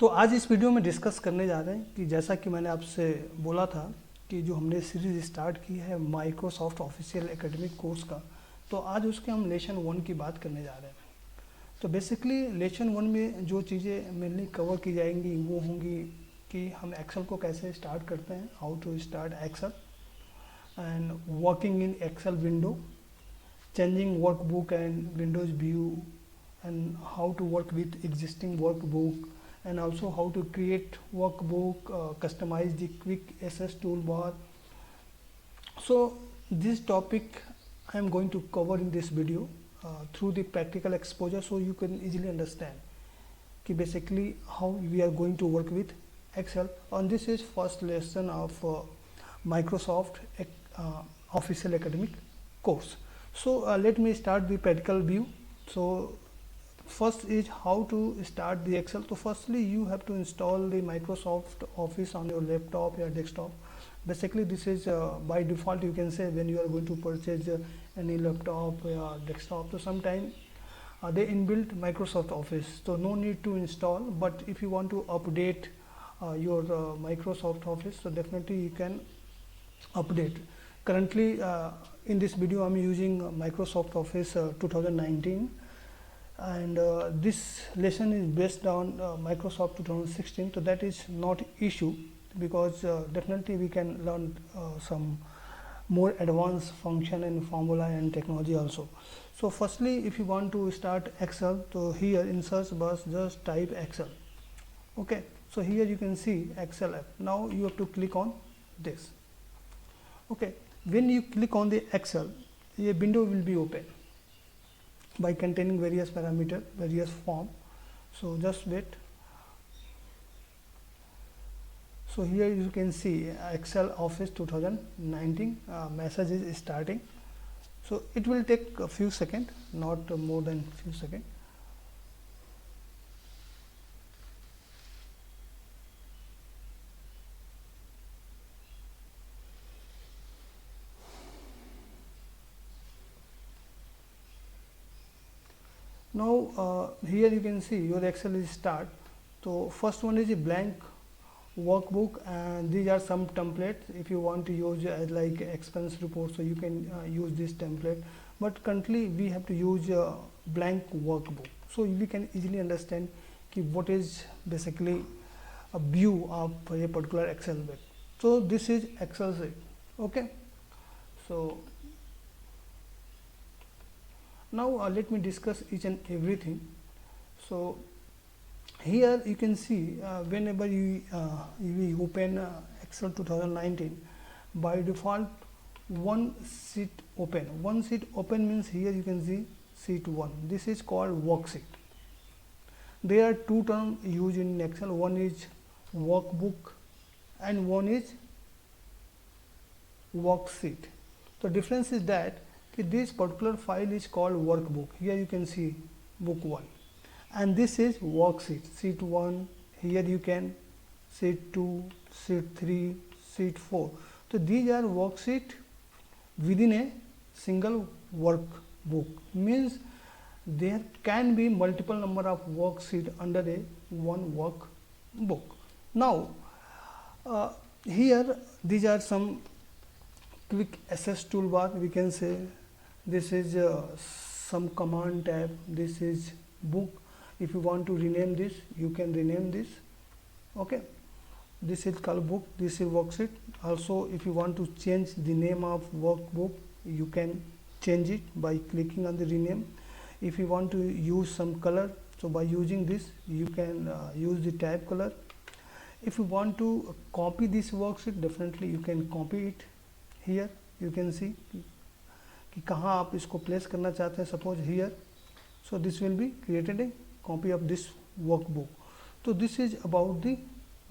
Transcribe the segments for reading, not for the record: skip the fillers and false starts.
तो आज इस वीडियो में डिस्कस करने जा रहे हैं कि जैसा कि मैंने आपसे बोला था कि जो हमने सीरीज़ स्टार्ट की है माइक्रोसॉफ्ट ऑफिशियल एकेडमिक कोर्स का, तो आज उसके हम लेसन 1 की बात करने जा रहे हैं। तो बेसिकली लेसन 1 में जो चीज़ें मेनली कवर की जाएंगी वो होंगी कि हम एक्सेल को कैसे स्टार्ट करते हैं, how to start Excel and working in Excel window, changing workbook and windows view and how to work with existing workbook, and also how to create workbook, customize the quick access toolbar. So this topic I am going to cover in this video through the practical exposure, so you can easily understand कि basically how we are going to work with Excel. And this is first lesson of Microsoft official academic course. So let me start the practical view. So first is how to start the Excel. So firstly you have to install the Microsoft Office on your laptop or desktop. Basically this is by default, you can say, when you are going to purchase any laptop or desktop, so sometime they inbuilt Microsoft Office, so no need to install. But if you want to update your Microsoft Office, so definitely you can update. Currently in this video I'm using Microsoft Office 2019, and this lesson is based on Microsoft 2016, so that is not issue, because definitely we can learn some more advanced function and formula and technology also. So firstly, if you want to start Excel, so here in search bar just type Excel. Okay, so here you can see Excel app. Now you have to click on this. Okay, when you click on the Excel, a window will be open by containing various parameter, various form. So just wait. So here you can see Excel Office 2019 message is starting. So it will take a few seconds, not more than few seconds. Now here you can see your Excel is start. So first one is a blank workbook, and these are some templates. If you want to use like expense report, so you can use this template, but currently we have to use a blank workbook, so we can easily understand what is basically a view of a particular Excel sheet. So this is Excel sheet. Okay, so now let me discuss each and everything. So here you can see whenever you open Excel 2019, by default one sheet open. One sheet open means here you can see sheet 1. This is called worksheet. There are two terms used in Excel. One is workbook and one is worksheet. The difference is that this particular file is called workbook. Here you can see book 1, and this is worksheet, sheet 1. Here you can sheet 2, sheet 3, sheet 4. So these are worksheet within a single workbook, means there can be multiple number of worksheet under a one workbook. Now here these are some quick access toolbar, we can say. This is some command tab. This is book. If you want to rename this, you can rename this. Okay, this is called book, this is worksheet. Also, if you want to change the name of workbook, you can change it by clicking on the rename. If you want to use some color, so by using this you can use the tab color. If you want to copy this worksheet, definitely you can copy it. Here you can see कि कहाँ आप इसको place करना चाहते हैं, suppose here. So this will be created a copy of this workbook. तो this is about the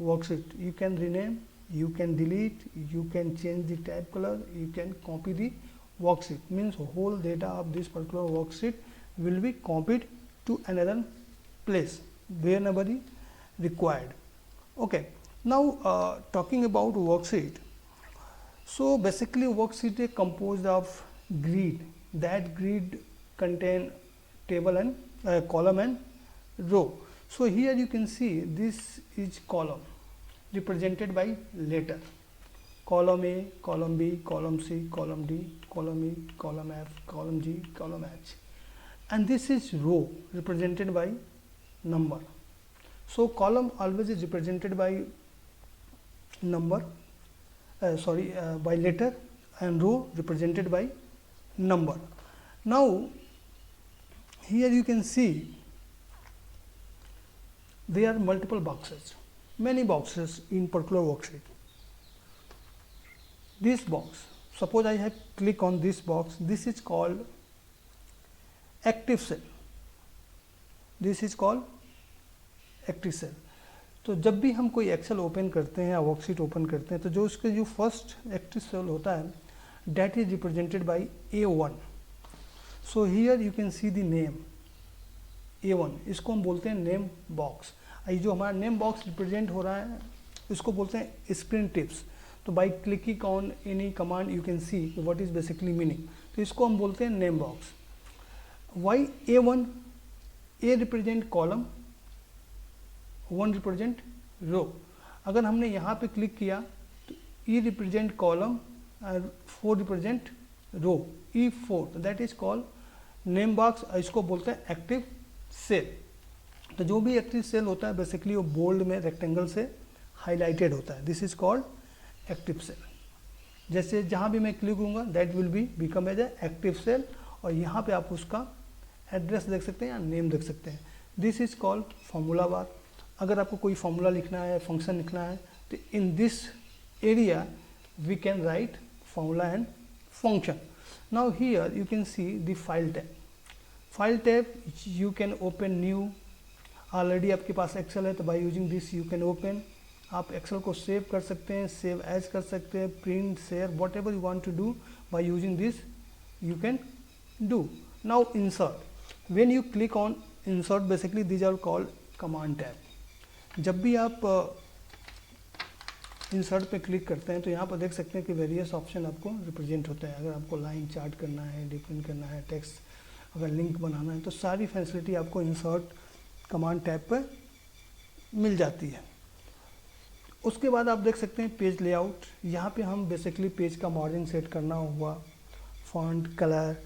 worksheet. You can rename, you can delete, you can change the tab color, you can copy the worksheet. Means whole data of this particular worksheet will be copied to another place whenever required. Okay, now talking about worksheet. So basically worksheet is composed of grid. That grid contain table and column and row. So here you can see this is column represented by letter. Column A, column B, column C, column D, column E, column F, column G, column H. And this is row represented by number. So column always is represented by number, by letter, and row represented by number. Now here you can see there are multiple boxes, many boxes in particular worksheet. This box, suppose I have click on this box, this is called active cell. This is called active cell. तो जब भी हम कोई Excel open करते हैं या worksheet open करते हैं तो जो उसके जो फर्स्ट एक्टिव सेल होता है that is represented by A1. So here you can see the name A1, इसको हम बोलते हैं नेम बॉक्स. ये जो हमारा नेम बॉक्स रिप्रेजेंट हो रहा है इसको बोलते हैं स्प्रिंट टिप्स. तो by clicking on any command you can see what is basically meaning. तो इसको हम बोलते हैं name box. Why A1, A represent column, 1 represent row. अगर हमने यहाँ पे क्लिक किया तो E रिप्रेजेंट कॉलम और 4 रिप्रेजेंट रो, E4, तो that is called name box. इसको बोलते हैं एक्टिव सेल. तो जो भी एक्टिव सेल होता है बेसिकली वो बोल्ड में रेक्टेंगल से हाईलाइटेड होता है. This is called active cell. जैसे जहाँ भी मैं क्लिक करूँगा that will be become as a active cell. और यहाँ पे आप उसका एड्रेस देख सकते हैं या नेम देख सकते हैं. This is called formula bar. अगर आपको कोई फॉर्मूला लिखना है, फंक्शन लिखना है तो in this area we can write formula and function. Now here you can see the file tab. File tab you can open new. Already आपके पास एक्सेल है तो by using this you can open. आप Excel को save कर सकते हैं, save as कर सकते हैं, print, share, whatever you want to do by using this you can do. Now insert. When you click on insert basically these are called command tab. जब भी आप इंसर्ट पे क्लिक करते हैं तो यहाँ पर देख सकते हैं कि वेरियस ऑप्शन आपको रिप्रेजेंट होते हैं. अगर आपको लाइन चार्ट करना है, डिफरेंट करना है, टेक्स्ट अगर लिंक बनाना है तो सारी फैसिलिटी आपको इंसर्ट कमांड टैब पर मिल जाती है. उसके बाद आप देख सकते हैं पेज लेआउट. यहाँ पे हम बेसिकली पेज का मॉडलिंग सेट करना हुआ, फॉन्ट, कलर,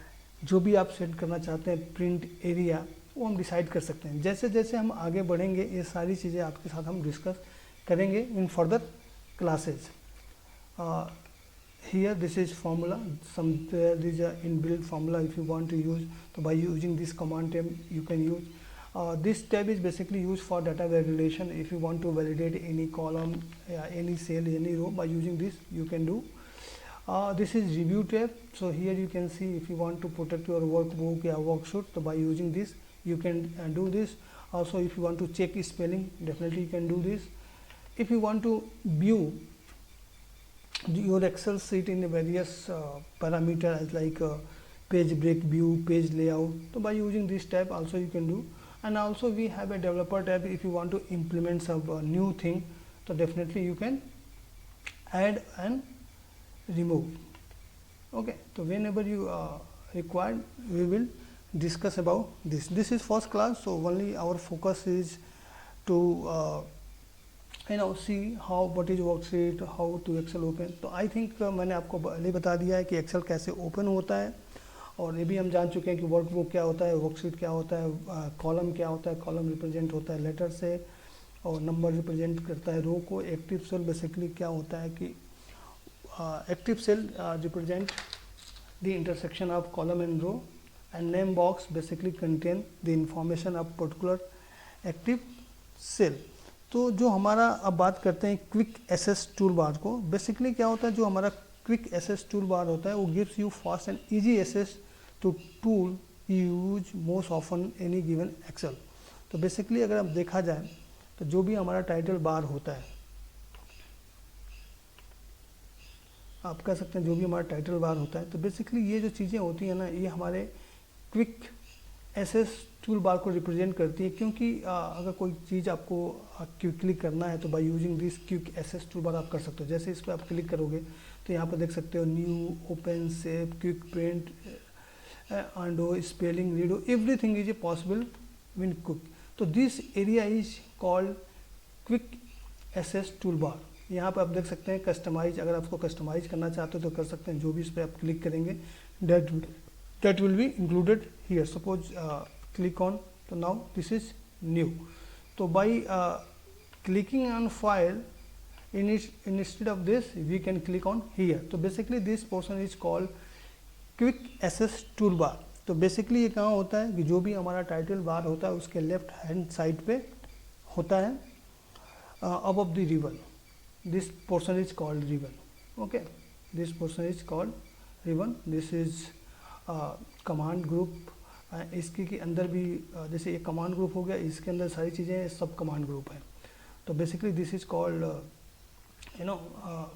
जो भी आप सेट करना चाहते हैं, प्रिंट एरिया, वो हम डिसाइड कर सकते हैं. जैसे जैसे हम आगे बढ़ेंगे ये सारी चीज़ें आपके साथ हम डिस्कस करेंगे in further classes. Here this is formula. Sum there is a inbuilt formula if you want to use. तो by using this command tab you can use. This tab is basically used for data validation. If you want to validate any column, any cell, any row, by using this you can do. This is review tab. So here you can see if you want to protect your workbook or worksheet, so by using this you can do this. Also if you want to check spelling, definitely you can do this. If you want to view your Excel sheet in various parameters like page break view, page layout, so by using this tab also you can do. And also we have a developer tab. If you want to implement some new thing, so definitely you can add and remove. Okay, so whenever you require we will discuss about this. This is first class, so only our focus is to see how what is worksheet, how to Excel open. तो I think मैंने आपको पहले बता दिया है कि Excel कैसे open होता है. और ये भी हम जान चुके हैं कि वर्कबुक क्या होता है, वर्कशीट क्या होता है, कॉलम क्या होता है. कॉलम रिप्रेजेंट होता है लेटर से और नंबर रिप्रेजेंट करता है रो को. एक्टिव सेल बेसिकली क्या होता है कि active cell represent the intersection of column and row. And name box basically contain the information of particular active cell. तो जो हमारा अब बात करते हैं क्विक एसेस टूल बार को. बेसिकली क्या होता है, जो हमारा क्विक एसेस टूल बार होता है वो gives you fast and easy access to tool use most often any given Excel. तो बेसिकली अगर आप देखा जाए तो जो भी हमारा टाइटल बार होता है, आप कह सकते हैं जो भी हमारा टाइटल बार होता है, तो बेसिकली ये जो चीज़ें होती हैं ना, ये हमारे क्विक एसेस टूल बार को रिप्रेजेंट करती है. क्योंकि अगर कोई चीज़ आपको क्विकली करना है तो by using this quick access tool bar आप कर सकते हो. जैसे इस पर आप क्लिक करोगे तो यहाँ पर देख सकते हो new, open, save, quick print, undo, spelling, redo, everything is a possible win quick. तो this area is called quick access tool bar. यहाँ पे आप देख सकते हैं कस्टमाइज, अगर आपको कस्टमाइज करना चाहते हो तो कर सकते हैं, जो भी इस पर आप क्लिक करेंगे that will be included here. Suppose click on, so now this is new. So by clicking on file, instead of this we can click on here. So basically this portion is called quick access toolbar. तो basically ये कहाँ होता है कि जो भी हमारा title bar होता है उसके लेफ्ट हैंड साइड पे होता है above the ribbon. This portion is called ribbon. Okay, this portion is called ribbon. This is command group. इसके के अंदर भी जैसे ये कमांड ग्रुप हो गया, इसके अंदर सारी चीज़ें सब कमांड ग्रुप है। तो basically this is called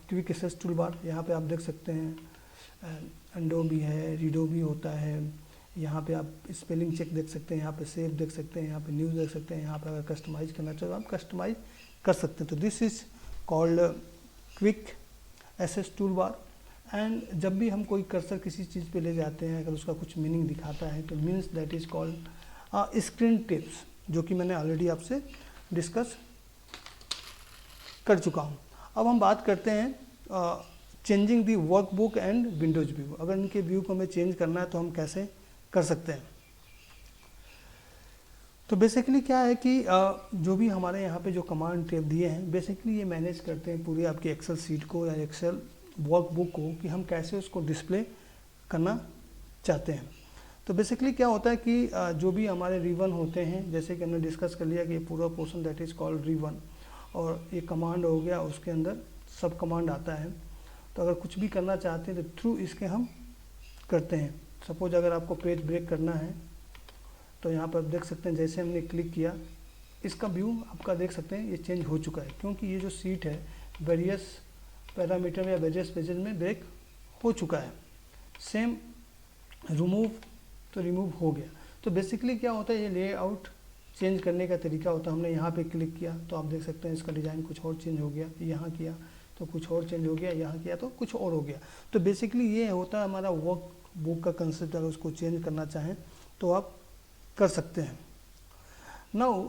quick access tool bar. यहाँ पे आप देख सकते हैं अंडो भी है, रीडो भी होता है, यहाँ पे आप स्पेलिंग चेक देख सकते हैं, यहाँ पे सेव देख सकते हैं, यहाँ पे न्यूज़ देख सकते हैं, यहाँ पे अगर कस्टमाइज करना चाहो आप कस्टमाइज कर सकते हैं। तो this is called quick access tool bar. And जब भी हम कोई कर्सर किसी चीज़ पे ले जाते हैं, अगर उसका कुछ मीनिंग दिखाता है तो means that is called screen tips, जो कि मैंने ऑलरेडी आपसे डिस्कस कर चुका हूँ। अब हम बात करते हैं changing the workbook and Windows view. अगर इनके व्यू को हमें चेंज करना है तो हम कैसे कर सकते हैं। तो बेसिकली क्या है कि जो भी हमारे यहाँ पे जो कमांड टैब दिए हैं बेसिकली ये मैनेज करते हैं पूरी आपकी एक्सेल सीट को या एक्सेल वर्कबुक को कि हम कैसे उसको डिस्प्ले करना चाहते हैं। तो बेसिकली क्या होता है कि जो भी हमारे रिबन होते हैं, जैसे कि हमने डिस्कस कर लिया कि ये पूरा portion that is called ribbon, और ये कमांड हो गया, उसके अंदर सब कमांड आता है। तो अगर कुछ भी करना चाहते हैं तो थ्रू इसके हम करते हैं। सपोज अगर आपको पेज ब्रेक करना है तो यहाँ पर आप देख सकते हैं जैसे हमने क्लिक किया इसका व्यू आपका देख सकते हैं ये चेंज हो चुका है, क्योंकि ये जो सीट है वेरियस पैरामीटर या वेरियस पेजेस में ब्रेक हो चुका है। सेम रिमूव, तो रिमूव हो गया। तो बेसिकली क्या होता है, ये लेआउट चेंज करने का तरीका होता है। हमने यहाँ पे क्लिक किया तो आप देख सकते हैं इसका डिज़ाइन कुछ और चेंज हो गया, यहाँ किया तो कुछ और चेंज हो गया, यहाँ किया तो कुछ और हो गया। तो बेसिकली ये होता है हमारा वर्क बुक का कंसेप्ट। अगर उसको चेंज करना चाहें तो आप कर सकते हैं। Now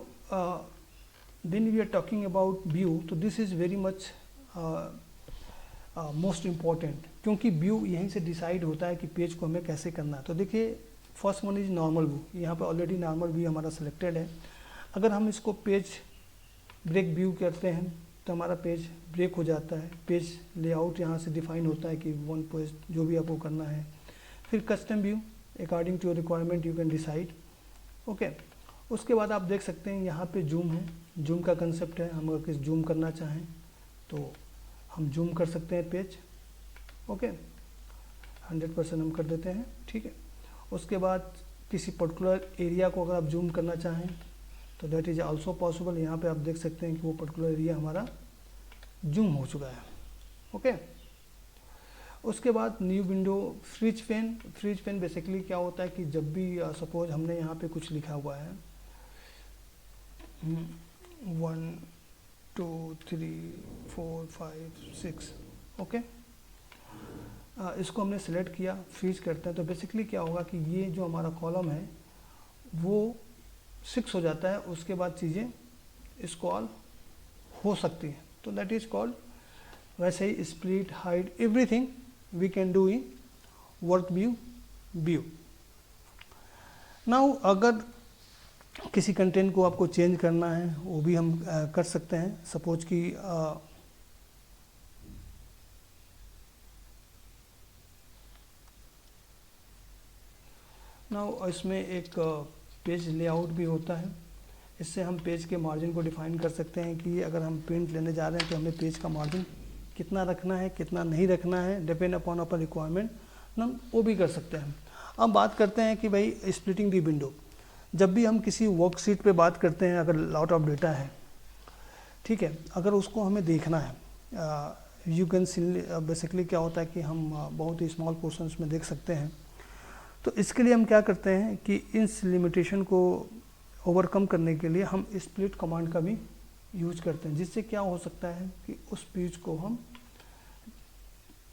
when we are talking about view, तो this is very much most important, क्योंकि व्यू यहीं से डिसाइड होता है कि पेज को हमें कैसे करना है। तो देखिए first one is normal view, यहाँ पे ऑलरेडी नॉर्मल व्यू हमारा सिलेक्टेड है। अगर हम इसको पेज ब्रेक व्यू करते हैं तो हमारा पेज ब्रेक हो जाता है। पेज लेआउट यहाँ से डिफाइन होता है कि वन पेज जो भी आपको करना है। फिर custom view, according to your requirement you can decide. Okay, उसके बाद आप देख सकते हैं यहाँ पे जूम है, जूम का कंसेप्ट है। हम अगर किस जूम करना चाहें तो हम जूम कर सकते हैं पेज। ओके, 100% हम कर देते हैं, ठीक है। उसके बाद किसी पर्टिकुलर एरिया को अगर आप जूम करना चाहें तो दैट इज़ आल्सो पॉसिबल। यहाँ पे आप देख सकते हैं कि वो पर्टिकुलर एरिया हमारा जूम हो चुका है। ओके, उसके बाद new window, freeze pane. Freeze pane basically क्या होता है कि जब भी सपोज हमने यहाँ पे कुछ लिखा हुआ है 1 2 3 4 5 6, ओके, इसको हमने सेलेक्ट किया, फ्रीज करते हैं तो बेसिकली क्या होगा कि ये जो हमारा कॉलम है वो 6 हो जाता है। उसके बाद चीज़ें स्क्रॉल हो सकती हैं, तो दैट इज़ कॉल्ड, वैसे ही split, hide, everything we can do in work view. Now अगर किसी कंटेंट को आपको चेंज करना है वो भी हम कर सकते हैं। सपोज कि नाउ इसमें एक पेज लेआउट भी होता है। इससे हम पेज के मार्जिन को डिफाइन कर सकते हैं कि अगर हम प्रिंट लेने जा रहे हैं तो हमें पेज का मार्जिन कितना रखना है, कितना नहीं रखना है, डिपेंड अपॉन अपन रिक्वायरमेंट, हम वो भी कर सकते हैं। अब बात करते हैं कि भाई स्प्लिटिंग दी विंडो। जब भी हम किसी वर्कशीट पे बात करते हैं, अगर लॉट ऑफ डेटा है, ठीक है, अगर उसको हमें देखना है, यू कैन बेसिकली क्या होता है कि हम बहुत ही स्मॉल पोर्शंस में देख सकते हैं। तो इसके लिए हम क्या करते हैं कि इस लिमिटेशन को ओवरकम करने के लिए हम स्प्लिट कमांड का भी यूज करते हैं, जिससे क्या हो सकता है कि उस पेज को हम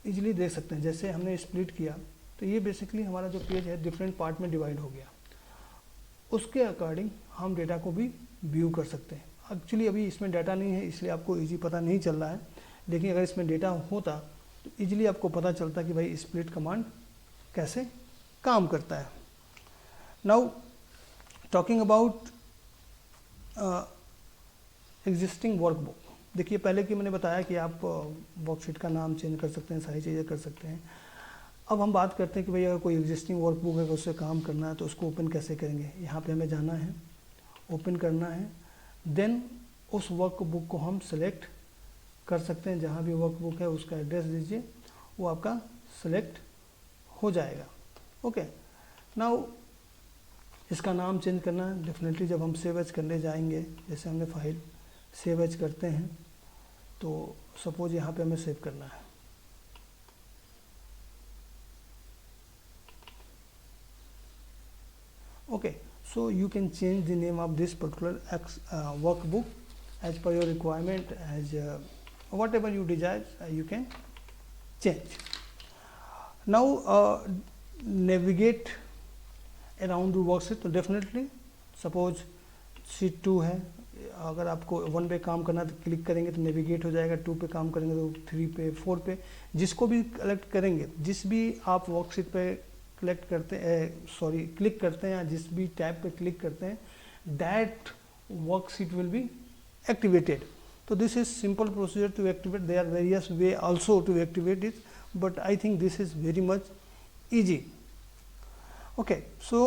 इजीली देख सकते हैं। जैसे हमने स्प्लिट किया तो ये बेसिकली हमारा जो पेज है डिफरेंट पार्ट में डिवाइड हो गया। उसके अकॉर्डिंग हम डेटा को भी व्यू कर सकते हैं। एक्चुअली अभी इसमें डाटा नहीं है इसलिए आपको इजी पता नहीं चल रहा है, लेकिन अगर इसमें डेटा होता तो इजीली आपको पता चलता कि भाई स्प्लिट कमांड कैसे काम करता है। Now talking about existing workbook, देखिए पहले कि मैंने बताया कि आप वर्कशीट का नाम चेंज कर सकते हैं, सारी चीज़ें कर सकते हैं। अब हम बात करते हैं कि भाई अगर कोई एग्जिस्टिंग वर्कबुक है अगर उससे काम करना है तो उसको ओपन कैसे करेंगे। यहाँ पे हमें जाना है, ओपन करना है, देन उस वर्कबुक को हम सेलेक्ट कर सकते हैं। जहाँ भी वर्कबुक है उसका एड्रेस दीजिए, वो आपका सेलेक्ट हो जाएगा। ओके, नाउ इसका नाम चेंज करना है डेफिनेटली जब हम सेव एज करने जाएंगे, जैसे हमने फाइल सेव एज करते हैं तो सपोज यहाँ पे हमें सेव करना है। Okay, so you can change the name of this particular workbook as per your requirement, as whatever you desire you can change. Now navigate around the worksheet, तो definitely suppose sheet 2 है, अगर आपको 1 पे काम करना है तो क्लिक करेंगे तो नेविगेट हो जाएगा, 2 पे काम करेंगे तो 3 पे, 4 पे, जिसको भी कलेक्ट करेंगे, जिस भी आप वर्कशीट पे क्लिक करते हैं या जिस भी टैब पे क्लिक करते हैं, that worksheet will be activated. तो this is simple procedure to activate, there are various way also to activate it, but I think this is very much easy. Okay, so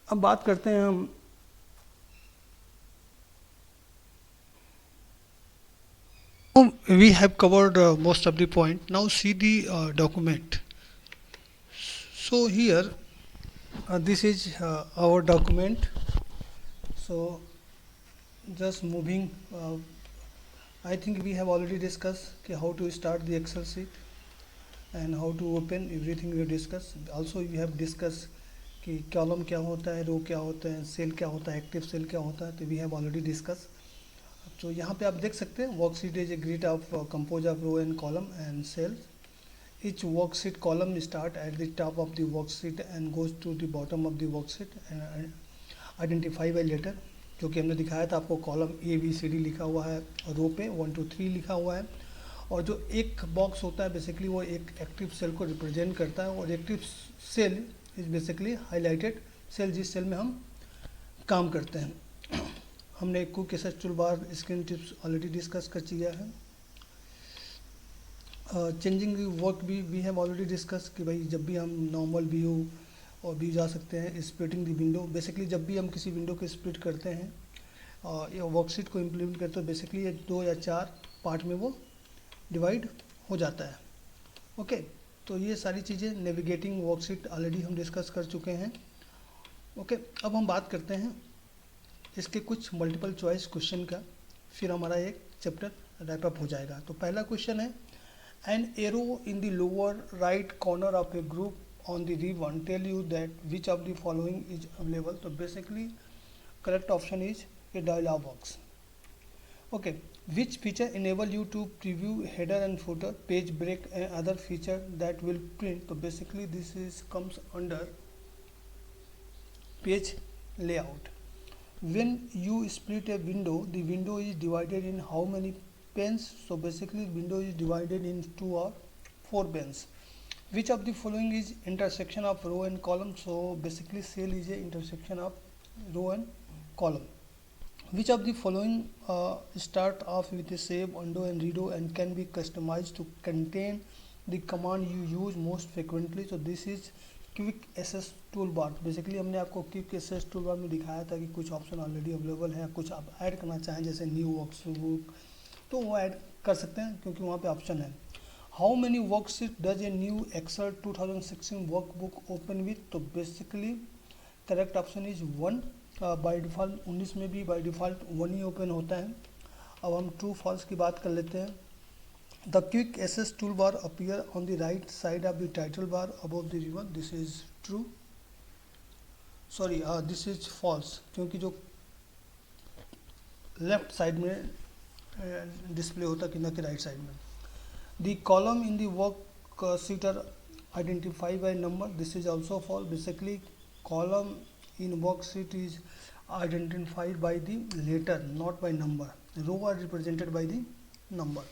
अब बात करते हैं हम we have covered most of the point. Now see the document. So here this is our document. So just moving, I think we have already discussed how to start the Excel sheet and how to open, everything we discussed. Also we have discussed कि column क्या होता है, रो क्या होता है, cell क्या होता है, एक्टिव सेल क्या होता है, तो वी हैव ऑलरेडी डिस्कस। तो यहाँ पे आप देख सकते हैं worksheet is a grid of compose of row and column and cell. Each worksheet column start at the top of the worksheet and goes to the bottom of the worksheet and identify by letter, जो कि हमने दिखाया था आपको, column ABCD लिखा हुआ है, रो पे 1 2 3 लिखा हुआ है, और जो एक बॉक्स होता है बेसिकली वो एक एक्टिव सेल को रिप्रेजेंट करता है, और active cell is basically highlighted cell, जिस सेल में हम काम करते हैं। हमने quick access toolbar screen tips already discuss कर दिया है। चेंजिंग वर्क भी वी हैव ऑलरेडी डिस्कस कि भाई जब भी हम नॉर्मल व्यू और व्यू जा सकते हैं। स्प्लिटिंग द विंडो, बेसिकली जब भी हम किसी विंडो को स्प्लिट करते हैं या वर्कशीट को इम्प्लीमेंट करते हैं, बेसिकली ये 2 या 4 पार्ट में वो डिवाइड हो जाता है। ओके, तो ये सारी चीज़ें नेविगेटिंग वर्कशीट ऑलरेडी हम डिस्कस कर चुके हैं। ओके, अब हम बात करते हैं इसके कुछ मल्टीपल चॉइस क्वेश्चन का, फिर हमारा एक चैप्टर रैप अप हो जाएगा। तो पहला क्वेश्चन है, an arrow in the lower right corner of a group on the ribbon tell you that which of the following is available. तो basically correct option is a dialog box. Okay, which feature enable you to preview header and footer, page break and other feature that will print. So basically this is comes under page layout. When you split a window, the window is divided in how many panes? So basically window is divided in 2 or 4 panes. Which of the following is intersection of row and column? So basically cell is a intersection of row and column. Which of the following start off with a save, undo and redo and can be customized to contain the command you use most frequently? So this is quick access tool bar. Basically हमने आपको quick access tool बार में दिखाया था कि कुछ option already available है, कुछ आप ऐड करना चाहें जैसे न्यू वर्कबुक तो वो ऐड कर सकते हैं क्योंकि वहाँ पे ऑप्शन है। How many worksheet does a new Excel 2016 workbook open with? तो basically correct option is 1। By default 19 में भी बाय डिफ़ॉल्ट 1 ही ओपन होता है। अब हम ट्रू फॉल्स की बात कर लेते हैं। The quick access tool bar appear on the right side of the title bar above the ribbon. This is true, sorry this is false, क्योंकि जो लेफ्ट साइड में डिस्प्ले होता कि ना कि राइट साइड में। The column in the work sheet are identified by number. This is also false. Basically, column in worksheet is identified by the letter, not by number. Row are represented by the number.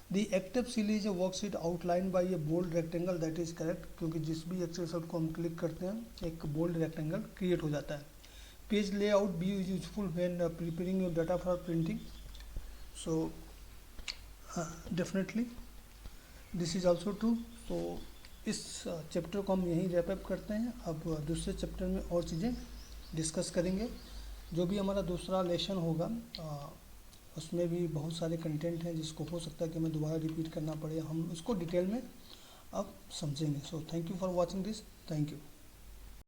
The active seal is a worksheet outlined by a bold rectangle. That is correct, क्योंकि जिस भी Excel sheet को हम click करते हैं एक bold rectangle create हो जाता है। Page layout B is useful when preparing your data for printing. So definitely this is also true. तो इस चैप्टर को हम यहीं रैप अप करते हैं। अब दूसरे चैप्टर में और चीज़ें डिस्कस करेंगे। जो भी हमारा दूसरा लेसन होगा उसमें भी बहुत सारे कंटेंट हैं जिसको हो सकता है कि हमें दोबारा रिपीट करना पड़े, हम उसको डिटेल में अब समझेंगे। So thank you for watching this. Thank you.